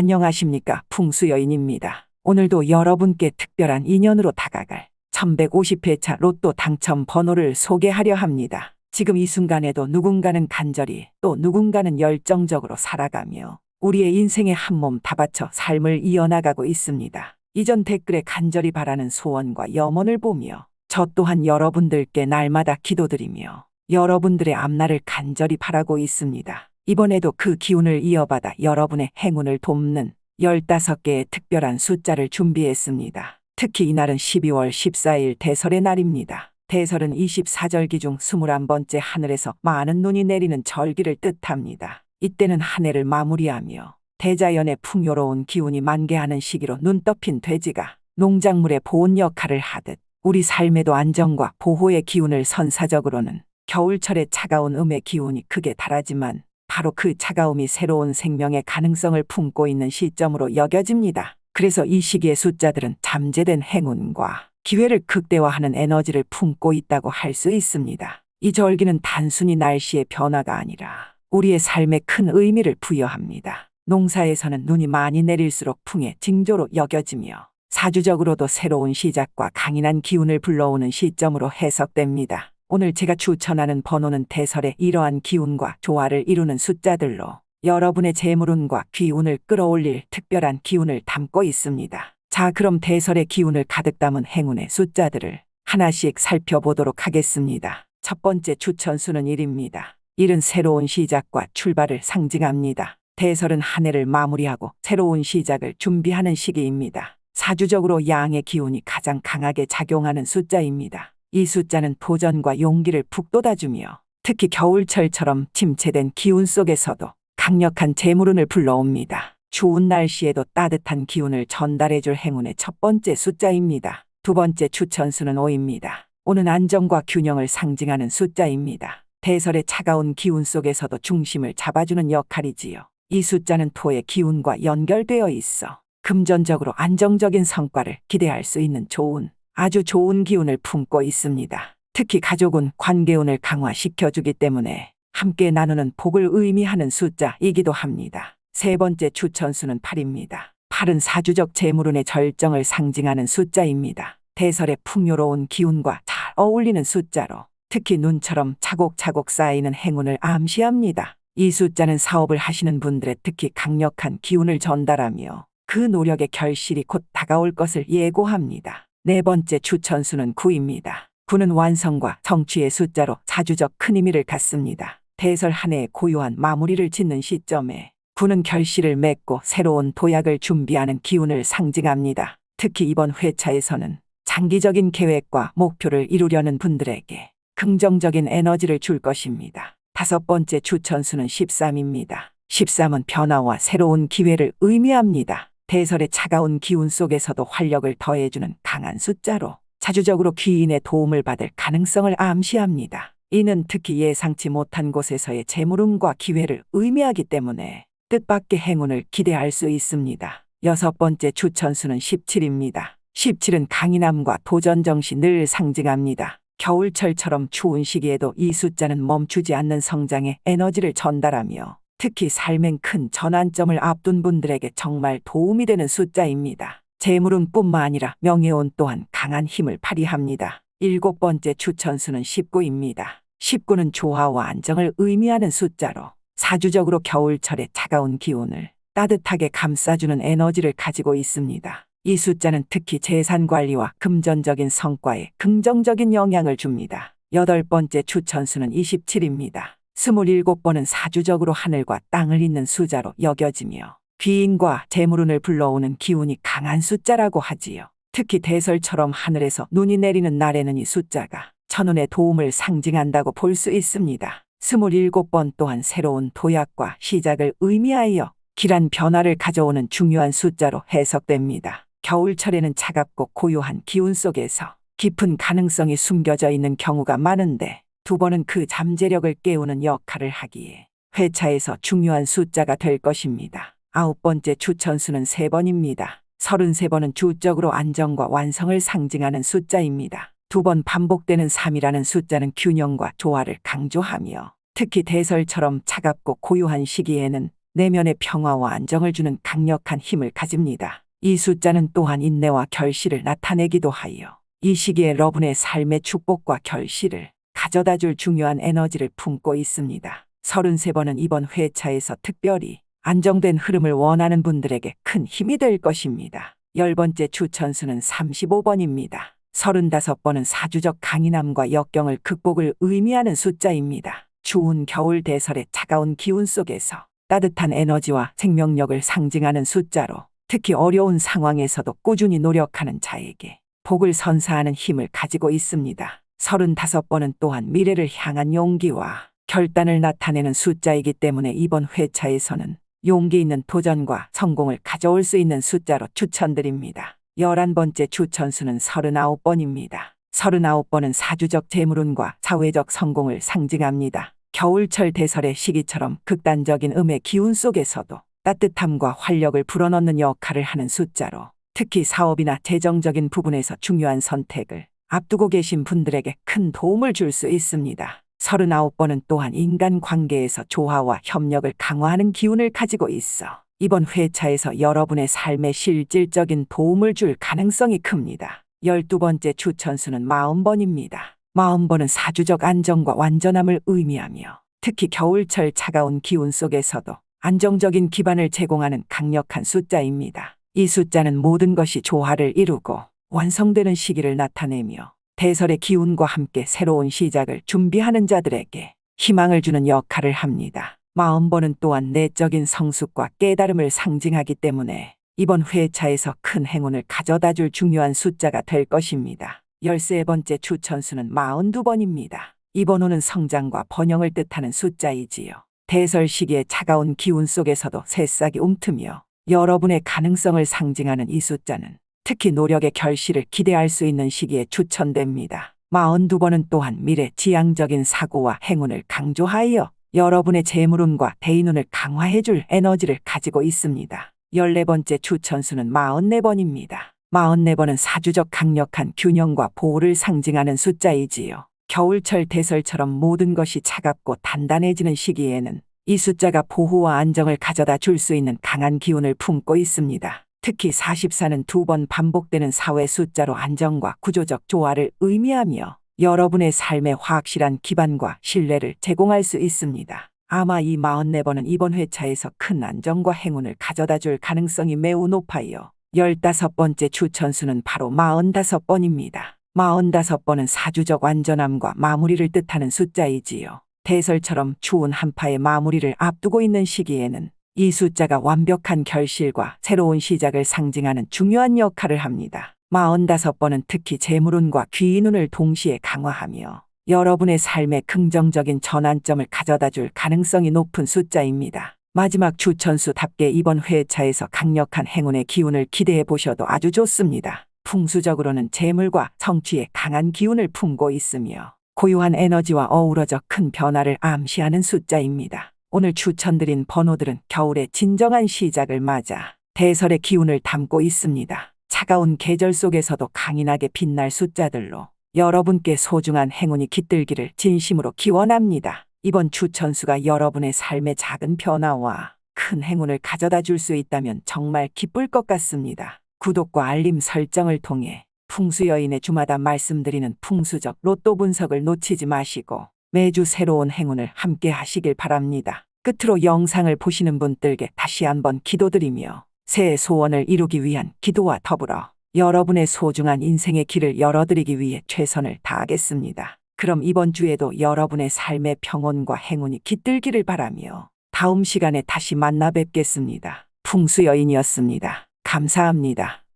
안녕하십니까. 풍수여인입니다. 오늘도 여러분께 특별한 인연으로 다가갈 1150회차 로또 당첨 번호를 소개하려 합니다. 지금 이 순간에도 누군가는 간절히 또 누군가는 열정적으로 살아가며 우리의 인생에 한 몸 다 바쳐 삶을 이어나가고 있습니다. 이전 댓글에 간절히 바라는 소원과 염원을 보며 저 또한 여러분들께 날마다 기도드리며 여러분들의 앞날을 간절히 바라고 있습니다. 이번에도 그 기운을 이어받아 여러분의 행운을 돕는 15개의 특별한 숫자를 준비했습니다. 특히 이날은 12월 14일 대설의 날입니다. 대설은 24절기 중 21번째 하늘에서 많은 눈이 내리는 절기를 뜻합니다. 이때는 한 해를 마무리하며 대자연의 풍요로운 기운이 만개하는 시기로 눈 덮인 돼지가 농작물의 보온 역할을 하듯 우리 삶에도 안정과 보호의 기운을 선사적으로는 겨울철의 차가운 음의 기운이 크게 달하지만 바로 그 차가움이 새로운 생명의 가능성을 품고 있는 시점으로 여겨집니다. 그래서 이 시기의 숫자들은 잠재된 행운과 기회를 극대화하는 에너지를 품고 있다고 할 수 있습니다. 이 절기는 단순히 날씨의 변화가 아니라 우리의 삶에 큰 의미를 부여합니다. 농사에서는 눈이 많이 내릴수록 풍의 징조로 여겨지며 사주적으로도 새로운 시작과 강인한 기운을 불러오는 시점으로 해석됩니다. 오늘 제가 추천하는 번호는 대설의 이러한 기운과 조화를 이루는 숫자들로 여러분의 재물운과 귀운을 끌어올릴 특별한 기운을 담고 있습니다. 자, 그럼 대설의 기운을 가득 담은 행운의 숫자들을 하나씩 살펴보도록 하겠습니다. 첫 번째 추천수는 1입니다. 1은 새로운 시작과 출발을 상징합니다. 대설은 한 해를 마무리하고 새로운 시작을 준비하는 시기입니다. 사주적으로 양의 기운이 가장 강하게 작용하는 숫자입니다. 이 숫자는 도전과 용기를 북돋아주며 특히 겨울철처럼 침체된 기운 속에서도 강력한 재물운을 불러옵니다. 추운 날씨에도 따뜻한 기운을 전달해줄 행운의 첫 번째 숫자입니다. 두 번째 추천수는 5입니다. 5는 안정과 균형을 상징하는 숫자입니다. 대설의 차가운 기운 속에서도 중심을 잡아주는 역할이지요. 이 숫자는 토의 기운과 연결되어 있어 금전적으로 안정적인 성과를 기대할 수 있는 아주 좋은 기운을 품고 있습니다. 특히 가족운, 관계운을 강화시켜주기 때문에 함께 나누는 복을 의미하는 숫자이기도 합니다. 세 번째 추천수는 8입니다. 8은 사주적 재물운의 절정을 상징하는 숫자입니다. 대설의 풍요로운 기운과 잘 어울리는 숫자로 특히 눈처럼 차곡차곡 쌓이는 행운을 암시합니다. 이 숫자는 사업을 하시는 분들의 특히 강력한 기운을 전달하며 그 노력의 결실이 곧 다가올 것을 예고합니다. 네 번째 추천수는 9입니다. 9는 완성과 성취의 숫자로 사주적 큰 의미를 갖습니다. 대설 한 해의 고요한 마무리를 짓는 시점에 9는 결실을 맺고 새로운 도약을 준비하는 기운을 상징합니다. 특히 이번 회차에서는 장기적인 계획과 목표를 이루려는 분들에게 긍정적인 에너지를 줄 것입니다. 다섯 번째 추천수는 13입니다. 13은 변화와 새로운 기회를 의미합니다. 대설의 차가운 기운 속에서도 활력을 더해주는 강한 숫자로 자주적으로 귀인의 도움을 받을 가능성을 암시합니다. 이는 특히 예상치 못한 곳에서의 재물운과 기회를 의미하기 때문에 뜻밖의 행운을 기대할 수 있습니다. 여섯 번째 추천수는 17입니다. 17은 강인함과 도전 정신을 상징합니다. 겨울철처럼 추운 시기에도 이 숫자는 멈추지 않는 성장의 에너지를 전달하며 특히 삶엔 큰 전환점을 앞둔 분들에게 정말 도움이 되는 숫자입니다. 재물운뿐만 아니라 명예운 또한 강한 힘을 발휘합니다. 일곱 번째 추천수는 19입니다. 19는 조화와 안정을 의미하는 숫자로 사주적으로 겨울철의 차가운 기운을 따뜻하게 감싸주는 에너지를 가지고 있습니다. 이 숫자는 특히 재산 관리와 금전적인 성과에 긍정적인 영향을 줍니다. 여덟 번째 추천수는 27입니다. 27번은 사주적으로 하늘과 땅을 잇는 숫자로 여겨지며 귀인과 재물운을 불러오는 기운이 강한 숫자라고 하지요. 특히 대설처럼 하늘에서 눈이 내리는 날에는 이 숫자가 천운의 도움을 상징한다고 볼 수 있습니다. 27번 또한 새로운 도약과 시작을 의미하여 길한 변화를 가져오는 중요한 숫자로 해석됩니다. 겨울철에는 차갑고 고요한 기운 속에서 깊은 가능성이 숨겨져 있는 경우가 많은데 두 번은 그 잠재력을 깨우는 역할을 하기에 회차에서 중요한 숫자가 될 것입니다. 아홉 번째 추천수는 3번입니다. 33번은 주적으로 안정과 완성을 상징하는 숫자입니다. 두 번 반복되는 3이라는 숫자는 균형과 조화를 강조하며 특히 대설처럼 차갑고 고요한 시기에는 내면의 평화와 안정을 주는 강력한 힘을 가집니다. 이 숫자는 또한 인내와 결실을 나타내기도 하여 이 시기에 여러분의 삶의 축복과 결실을 가져다 줄 중요한 에너지를 품고 있습니다. 33번은 이번 회차에서 특별히 안정된 흐름을 원하는 분들에게 큰 힘이 될 것입니다. 10번째 추천수는 35번입니다. 35번은 사주적 강인함과 역경을 극복을 의미하는 숫자입니다. 추운 겨울 대설의 차가운 기운 속에서 따뜻한 에너지와 생명력을 상징하는 숫자로 특히 어려운 상황에서도 꾸준히 노력하는 자에게 복을 선사하는 힘을 가지고 있습니다. 35번은 또한 미래를 향한 용기와 결단을 나타내는 숫자이기 때문에 이번 회차에서는 용기 있는 도전과 성공을 가져올 수 있는 숫자로 추천드립니다. 11번째 추천수는 39번입니다. 39번은 사주적 재물운과 사회적 성공을 상징합니다. 겨울철 대설의 시기처럼 극단적인 음의 기운 속에서도 따뜻함과 활력을 불어넣는 역할을 하는 숫자로 특히 사업이나 재정적인 부분에서 중요한 선택을 앞두고 계신 분들에게 큰 도움을 줄 수 있습니다. 39번은 또한 인간관계에서 조화와 협력을 강화하는 기운을 가지고 있어 이번 회차에서 여러분의 삶에 실질적인 도움을 줄 가능성이 큽니다. 12번째 추천수는 40번입니다. 40번은 사주적 안정과 완전함을 의미하며 특히 겨울철 차가운 기운 속에서도 안정적인 기반을 제공하는 강력한 숫자입니다. 이 숫자는 모든 것이 조화를 이루고 완성되는 시기를 나타내며 대설의 기운과 함께 새로운 시작을 준비하는 자들에게 희망을 주는 역할을 합니다. 40번은 또한 내적인 성숙과 깨달음을 상징하기 때문에 이번 회차에서 큰 행운을 가져다 줄 중요한 숫자가 될 것입니다. 13번째 추천수는 42번입니다. 이 번호는 성장과 번영을 뜻하는 숫자이지요. 대설 시기의 차가운 기운 속에서도 새싹이 움트며 여러분의 가능성을 상징하는 이 숫자는 특히 노력의 결실을 기대할 수 있는 시기에 추천됩니다. 42번은 또한 미래 지향적인 사고와 행운을 강조하여 여러분의 재물운과 대인운을 강화해줄 에너지를 가지고 있습니다. 14번째 추천수는 44번입니다. 44번은 사주적 강력한 균형과 보호를 상징하는 숫자이지요. 겨울철 대설처럼 모든 것이 차갑고 단단해지는 시기에는 이 숫자가 보호와 안정을 가져다 줄 수 있는 강한 기운을 품고 있습니다. 특히 44는 2번 반복되는 사회 숫자로 안정과 구조적 조화를 의미하며 여러분의 삶에 확실한 기반과 신뢰를 제공할 수 있습니다. 아마 이 44번은 이번 회차에서 큰 안정과 행운을 가져다 줄 가능성이 매우 높아요. 15번째 추천수는 바로 45번입니다. 45번은 사주적 완전함과 마무리를 뜻하는 숫자이지요. 대설처럼 추운 한파의 마무리를 앞두고 있는 시기에는 이 숫자가 완벽한 결실과 새로운 시작을 상징하는 중요한 역할을 합니다. 45번은 특히 재물운과 귀인운을 동시에 강화하며 여러분의 삶에 긍정적인 전환점을 가져다 줄 가능성이 높은 숫자입니다. 마지막 추천수답게 이번 회차에서 강력한 행운의 기운을 기대해 보셔도 아주 좋습니다. 풍수적으로는 재물과 성취의 강한 기운을 품고 있으며 고유한 에너지와 어우러져 큰 변화를 암시하는 숫자입니다. 오늘 추천드린 번호들은 겨울의 진정한 시작을 맞아 대설의 기운을 담고 있습니다. 차가운 계절 속에서도 강인하게 빛날 숫자들로 여러분께 소중한 행운이 깃들기를 진심으로 기원합니다. 이번 추천수가 여러분의 삶의 작은 변화와 큰 행운을 가져다 줄 수 있다면 정말 기쁠 것 같습니다. 구독과 알림 설정을 통해 풍수여인의 주마다 말씀드리는 풍수적 로또 분석을 놓치지 마시고 매주 새로운 행운을 함께 하시길 바랍니다. 끝으로 영상을 보시는 분들께 다시 한번 기도드리며 새해 소원을 이루기 위한 기도와 더불어 여러분의 소중한 인생의 길을 열어드리기 위해 최선을 다하겠습니다. 그럼 이번 주에도 여러분의 삶의 평온과 행운이 깃들기를 바라며 다음 시간에 다시 만나 뵙겠습니다. 풍수여인이었습니다. 감사합니다.